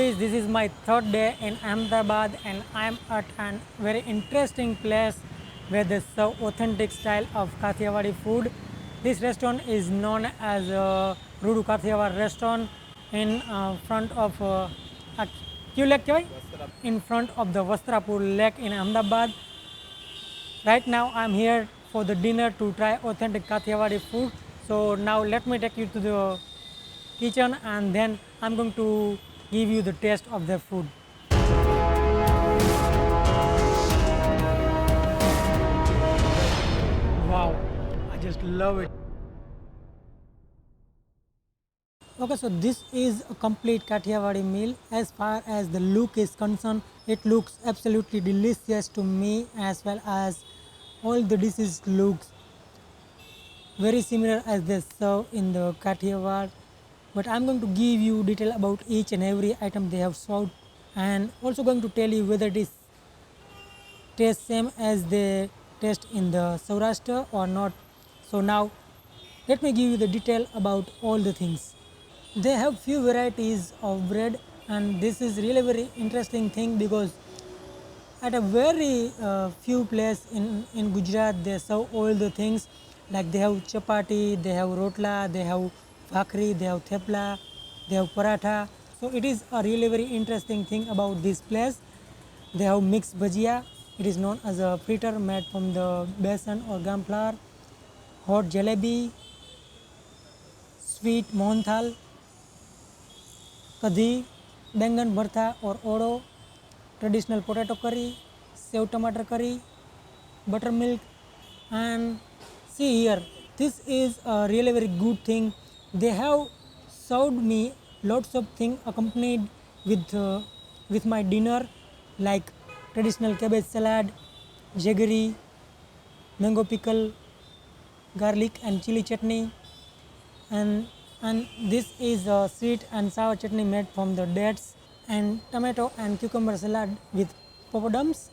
guys, this is my third day in Ahmedabad and I am at a very interesting place where they serve authentic style of Kathiawadi food. This restaurant is known as Rudu Kathiawad restaurant in front of Lake in front of the Vastrapur Lake in Ahmedabad. Right now I am here for the dinner to try authentic Kathiawadi food. So now let me take you to the kitchen and then I'm going to give you the taste of their food. Wow, I just love it. Okay, so this is a complete Kathiawadi meal. As far as the look is concerned, it looks absolutely delicious to me, as well as all the dishes looks very similar as they serve in the Kathiawad. But I'm going to give you detail about each and every item they have served, and also going to tell you whether it is taste same as they taste in the Saurashtra or not. So now let me give you the detail about all the things. They have few varieties of bread, and this is really very interesting thing because at a very few place in Gujarat they serve all the things, like they have chapati, they have rotla, they have bhakri, they have thepla, they have paratha. So it is a really very interesting thing about this place. They have mixed bhajia. It is known as a fritter made from the besan or gram flour, hot jalebi, sweet mohanthal, kadhi, bengan bharta or odo, traditional potato curry, sev tomato curry, buttermilk, and see here, this is a really very good thing. They have served me lots of things accompanied with my dinner, like traditional cabbage salad, jaggery, mango pickle, garlic and chili chutney, and this is a sweet and sour chutney made from the dates, and tomato and cucumber salad with papadums.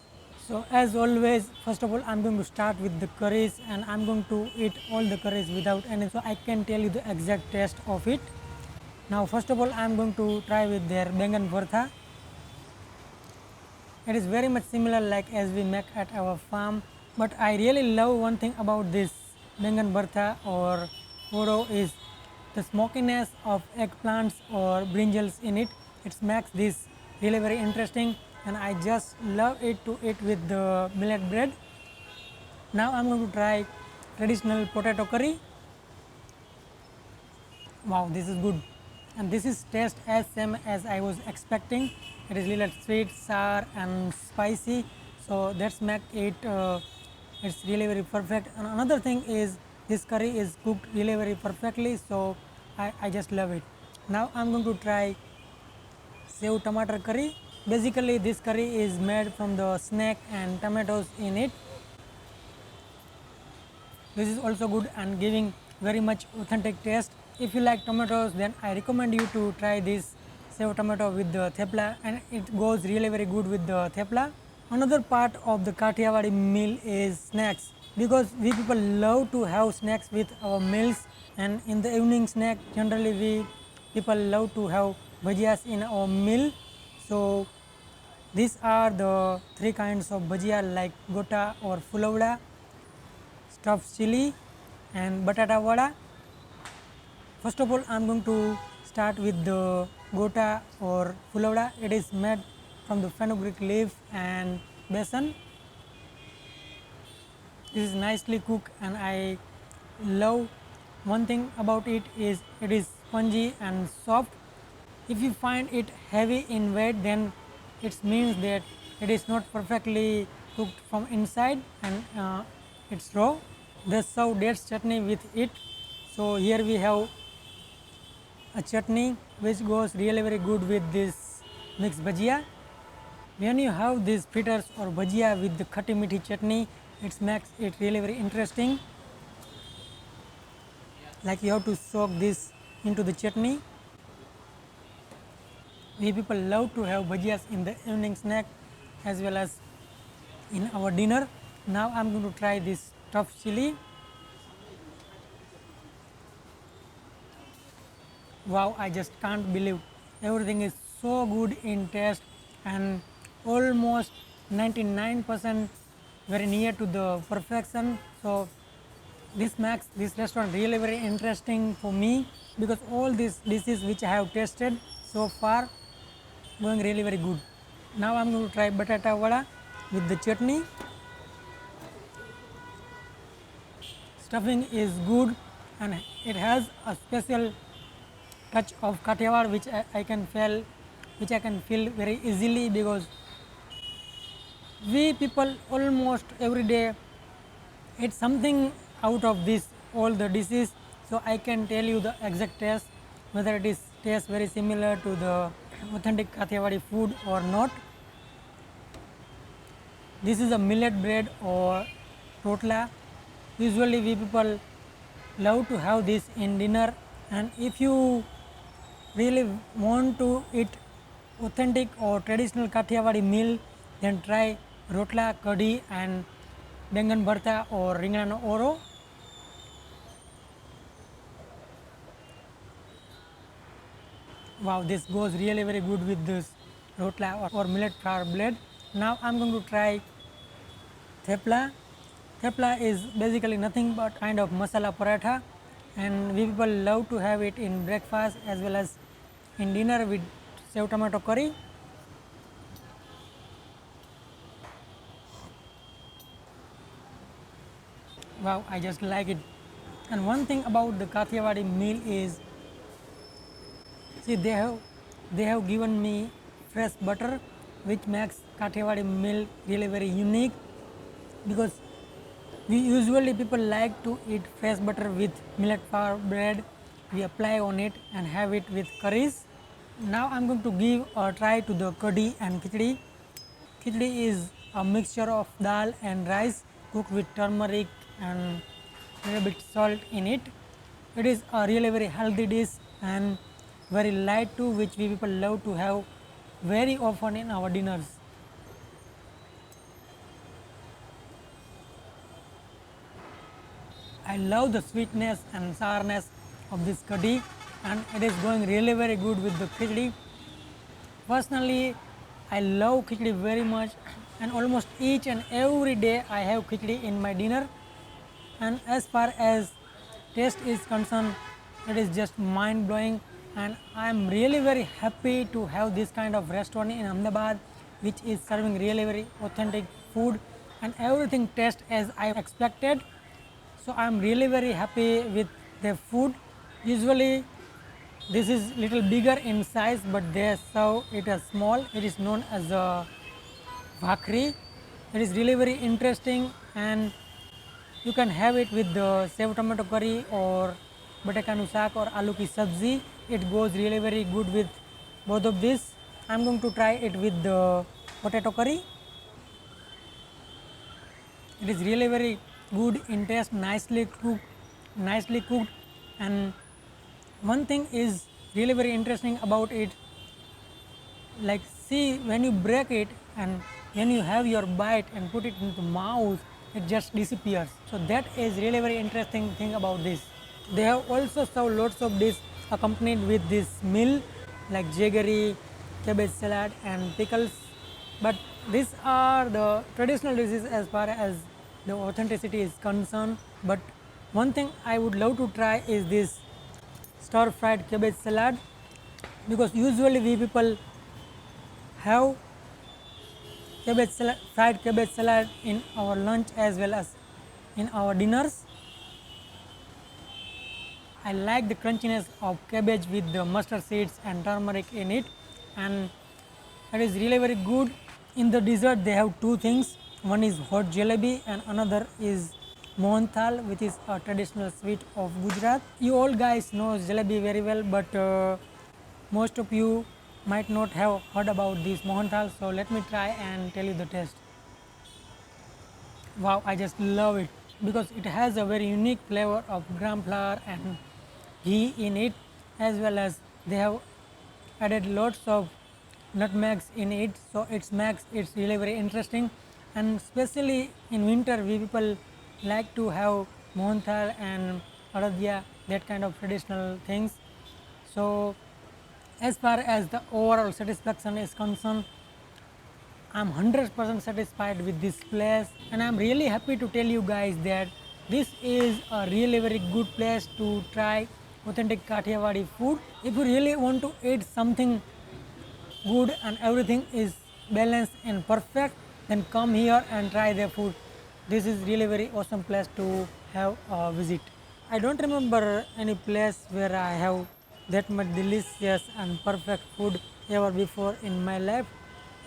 So as always, first of all I'm going to start with the curries, and I'm going to eat all the curries without any, so I can tell you the exact taste of it. Now first of all I'm going to try with their bengan bharta. It is very much similar like as we make at our farm, but I really love one thing about this bengan bharta or odo is the smokiness of eggplants or brinjals in it. It makes this really very interesting, and I just love it to eat with the millet bread. Now I'm going to try traditional potato curry. Wow, this is good, and this is taste as same as I was expecting. It is little sweet, sour, and spicy, so that's make it. It's really very perfect. And another thing is this curry is cooked really very perfectly, so I just love it. Now I'm going to try sev tomato curry. Basically, this curry is made from the snack and tomatoes in it. This is also good and giving very much authentic taste. If you like tomatoes, then I recommend you to try this sev tomato with the thepla, and it goes really very good with the thepla. Another part of the Kathiawadi meal is snacks, because we people love to have snacks with our meals, and in the evening snack generally we people love to have bhajias in our meal. So these are the three kinds of bhajia, like gota or fulavda, stuffed chili, and batata vada. First of all, I am going to start with the gota or fulavda. It is made from the fenugreek leaf and besan. This is nicely cooked, and I love one thing about it is spongy and soft. If you find it heavy in weight, then it means that it is not perfectly cooked from inside, and it's raw. They serve dates chutney with it. So here we have a chutney which goes really very good with this mixed bhajia. When you have these fritters or bhajia with the khatti mithi chutney, it makes it really very interesting. Like you have to soak this into the chutney. We people love to have bhajias in the evening snack as well as in our dinner. Now I'm going to try this stuffed chili. Wow, I just can't believe everything is so good in taste and almost 99% very near to the perfection. So this makes this restaurant really very interesting for me because all these dishes which I have tasted so far going really very good. Now I'm going to try batata vada with the chutney. Stuffing is good and it has a special touch of Kathiawar which I can feel very easily because we people almost every day eat something out of this all the dishes, so I can tell you the exact taste whether it is tastes very similar to the authentic Kathiawadi food or not. This is a millet bread or rotla. Usually we people love to have this in dinner, and if you really want to eat authentic or traditional Kathiawadi meal, then try rotla, kadhi and bengan bharta or ringana oro. Wow, this goes really very good with this rotla or millet flour bread. Now I'm going to try thepla. Thepla is basically nothing but kind of masala paratha, and we people love to have it in breakfast as well as in dinner with sev tomato curry. Wow, I just like it. And one thing about the Kathiawadi meal is, see, they have given me fresh butter, which makes Kathiawadi meal really very unique because we usually people like to eat fresh butter with millet flour bread. We apply on it and have it with curries. Now I'm going to give a try to the kadhi and khichdi. Khichdi is a mixture of dal and rice cooked with turmeric and a little bit salt in it. It is a really very healthy dish and very light too, which we people love to have very often in our dinners. I love the sweetness and sourness of this kadhi, and it is going really very good with the khichdi. Personally, I love khichdi very much, and almost each and every day I have khichdi in my dinner. And as far as taste is concerned, it is just mind blowing, and I am really very happy to have this kind of restaurant in Ahmedabad, which is serving really very authentic food, and everything tastes as I expected. So I am really very happy with their food. Usually this is little bigger in size, but they serve it as small. It is known as a bhakri. It is really very interesting, and you can have it with the sev tomato curry or batakanu saak or aloo ki sabzi. It goes really very good with both of these. I'm going to try it with the potato curry. It is really very good in taste, nicely cooked, and one thing is really very interesting about it, like see when you break it and when you have your bite and put it into mouth, it just disappears. So that is really very interesting thing about this. They have also served lots of dish accompanied with this meal like jaggery, cabbage salad and pickles, but these are the traditional dishes as far as the authenticity is concerned. But one thing I would love to try is this stir fried cabbage salad, because usually we people have fried cabbage salad in our lunch as well as in our dinners. I like the crunchiness of cabbage with the mustard seeds and turmeric in it, and it is really very good. In the dessert they have two things, one is hot jalebi and another is mohanthal, which is a traditional sweet of Gujarat. You all guys know jalebi very well, but most of you might not have heard about this mohanthal, so let me try and tell you the taste. Wow, I just love it because it has a very unique flavor of gram flour and ghee in it, as well as they have added lots of nutmegs in it, so it's really very interesting. And especially in winter we people like to have mohanthal and aradhya, that kind of traditional things. So As far as the overall satisfaction is concerned, I'm 100% satisfied with this place, and I'm really happy to tell you guys that this is a really very good place to try authentic Kathiawadi food. If you really want to eat something good and everything is balanced and perfect, then come here and try their food. This is really very awesome place to have a visit. I don't remember any place where I have that much delicious and perfect food ever before in my life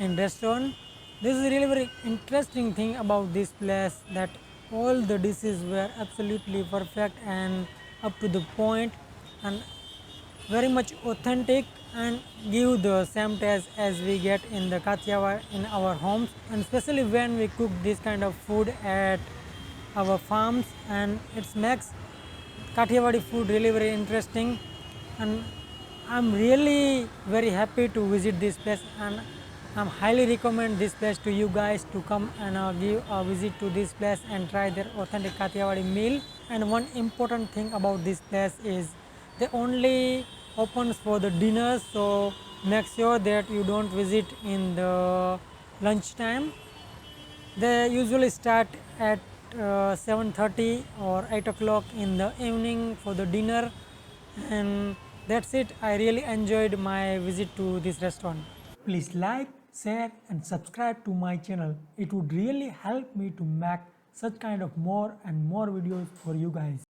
in restaurant. This is really very interesting thing about this place, that all the dishes were absolutely perfect and up to the point and very much authentic and give the same taste as we get in the Kathiawar in our homes, and especially when we cook this kind of food at our farms, and it makes Kathiawadi food really very interesting. And I'm really very happy to visit this place, and I'm highly recommend this place to you guys to come and give a visit to this place and try their authentic Kathiawadi meal. And one important thing about this place is they only opens for the dinner, so make sure that you don't visit in the lunch time. They usually start at 7:30 or 8 o'clock in the evening for the dinner, and that's it. I really enjoyed my visit to this restaurant. Please like, share and subscribe to my channel. It would really help me to make such kind of more and more videos for you guys.